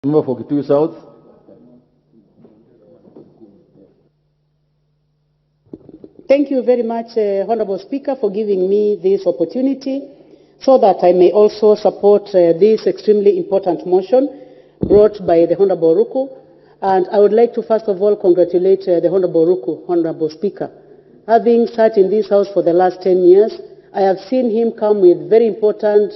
Member for Kitui South. Thank you very much, Honorable Speaker, for giving me this opportunity so that I may also support this extremely important motion brought by the Honorable Ruku. And I would like to first of all congratulate the Honorable Ruku, Honorable Speaker. Having sat in this House for the last 10 years, I have seen him come with very important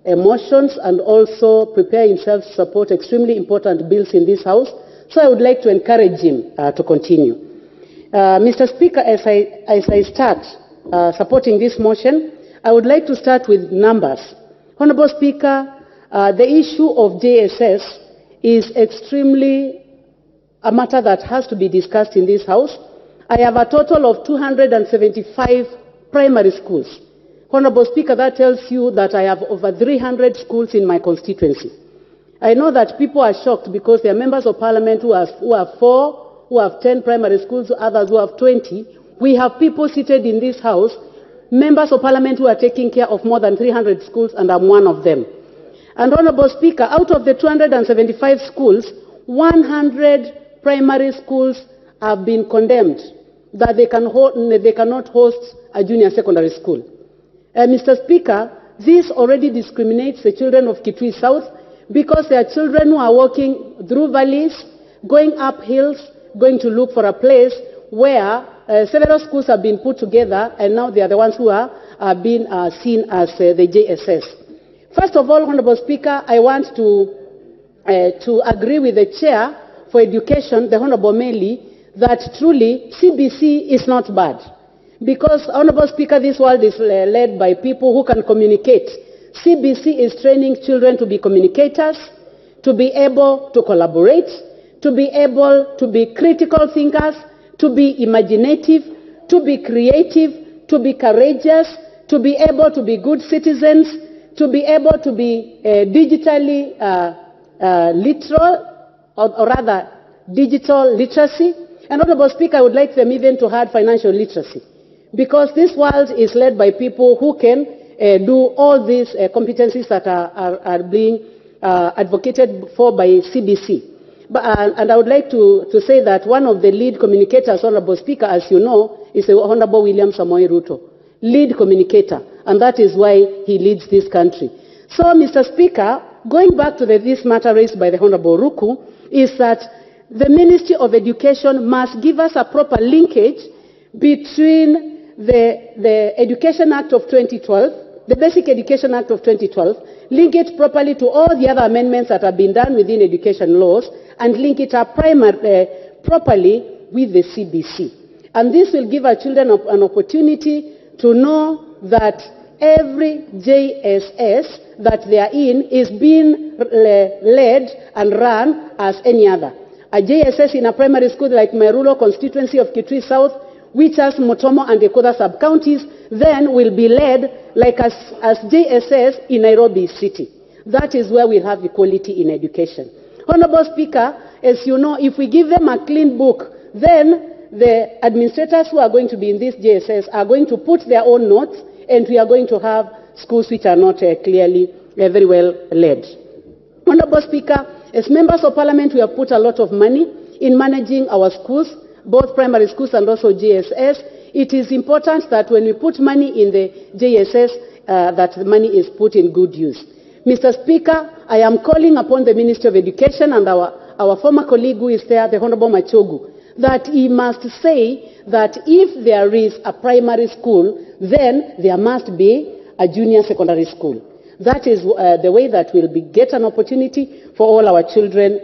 motions and also prepare himself to support extremely important bills in this House. So I would like to encourage him to continue. Mr. Speaker, as I start supporting this motion, I would like to start with numbers. Honorable Speaker, the issue of JSS is extremely a matter that has to be discussed in this House. I have a total of 275 primary schools. Honorable Speaker, that tells you that I have over 300 schools in my constituency. I know that people are shocked because there are members of parliament who have 4, who have 10 primary schools, others who have 20. We have people seated in this House, members of parliament who are taking care of more than 300 schools, and I'm one of them. And Honorable Speaker, out of the 275 schools, 100 primary schools have been condemned that they cannot host a junior secondary school. Mr. Speaker, this already discriminates the children of Kitui South because there are children who are walking through valleys, going up hills, going to look for a place where several schools have been put together, and now they are the ones who are being seen as the JSS. First of all, Honorable Speaker, I want to agree with the Chair for Education, the Honorable Meli, that truly CBC is not bad. Because, Honorable Speaker, this world is led by people who can communicate. CBC is training children to be communicators, to be able to collaborate, to be able to be critical thinkers, to be imaginative, to be creative, to be courageous, to be able to be good citizens, to be able to be digitally literal, or rather digital literacy. And Honorable Speaker, I would like them even to add financial literacy, because this world is led by people who can do all these competencies that are being advocated for by CBC. And I would like to say that one of the lead communicators, Honorable Speaker, as you know, is the Honorable William Samoei Ruto, lead communicator, and that is why he leads this country. So, Mr. Speaker, going back to this matter raised by the Honorable Ruku, is that the Ministry of Education must give us a proper linkage between the Education Act of 2012, the Basic Education Act of 2012, link it properly to all the other amendments that have been done within education laws, and link it up properly with the CBC. And this will give our children an opportunity to know that every JSS that they are in is being led and run as any other. A JSS in a primary school like my rural constituency of Kitui South, which has Motomo and Ekoda sub-counties, then will be led like as JSS in Nairobi City. That is where we'll have equality in education. Honorable Speaker, as you know, if we give them a clean book, then the administrators who are going to be in this JSS are going to put their own notes, and we are going to have schools which are not clearly very well led. Honorable Speaker, as members of parliament, we have put a lot of money in managing our schools, both primary schools and also JSS. It is important that when we put money in the JSS, that the money is put in good use. Mr. Speaker, I am calling upon the Ministry of Education and our former colleague who is there, the Honorable Machogu, that he must say that if there is a primary school, then there must be a junior secondary school. That is the way that we'll get an opportunity for all our children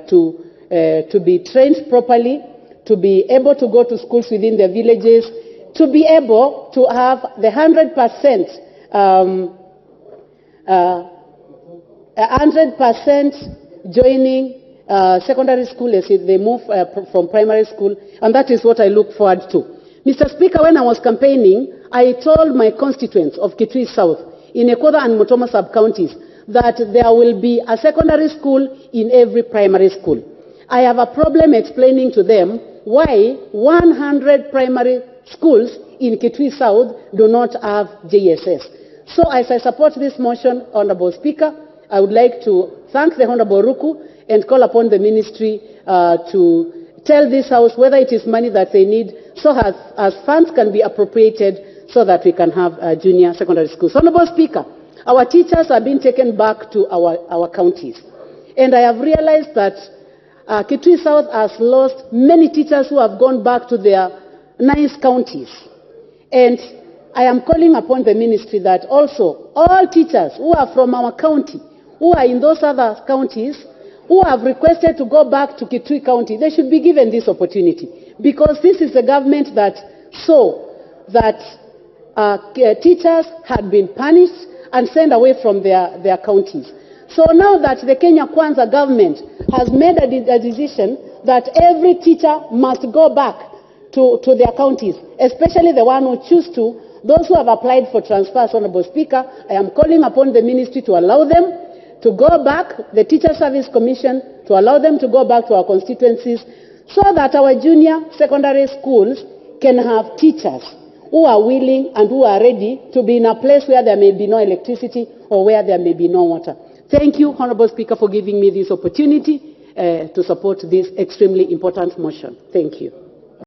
to be trained properly, to be able to go to schools within their villages, to be able to have the 100% joining secondary school as they move from primary school, and that is what I look forward to. Mr. Speaker, when I was campaigning, I told my constituents of Kitui South, in Ekoda and Motomo sub-counties, that there will be a secondary school in every primary school. I have a problem explaining to them why 100 primary schools in Kitui South do not have JSS. So as I support this motion, Honorable Speaker, I would like to thank the Honorable Ruku and call upon the ministry to tell this House whether it is money that they need so as funds can be appropriated so that we can have junior secondary schools. Honorable Speaker, our teachers are being taken back to our counties. And I have realized that Kitui South has lost many teachers who have gone back to their nice counties. And I am calling upon the ministry that also all teachers who are from our county, who are in those other counties, who have requested to go back to Kitui County, they should be given this opportunity. Because this is a government that saw that teachers had been punished and sent away from their counties. So now that the Kenya Kwanza government has made a decision that every teacher must go back to their counties, especially the one who choose to, those who have applied for transfers, Honorable Speaker, I am calling upon the ministry to allow them to go back, the Teacher Service Commission, to allow them to go back to our constituencies so that our junior secondary schools can have teachers who are willing and who are ready to be in a place where there may be no electricity or where there may be no water. Thank you, Honorable Speaker, for giving me this opportunity to support this extremely important motion. Thank you.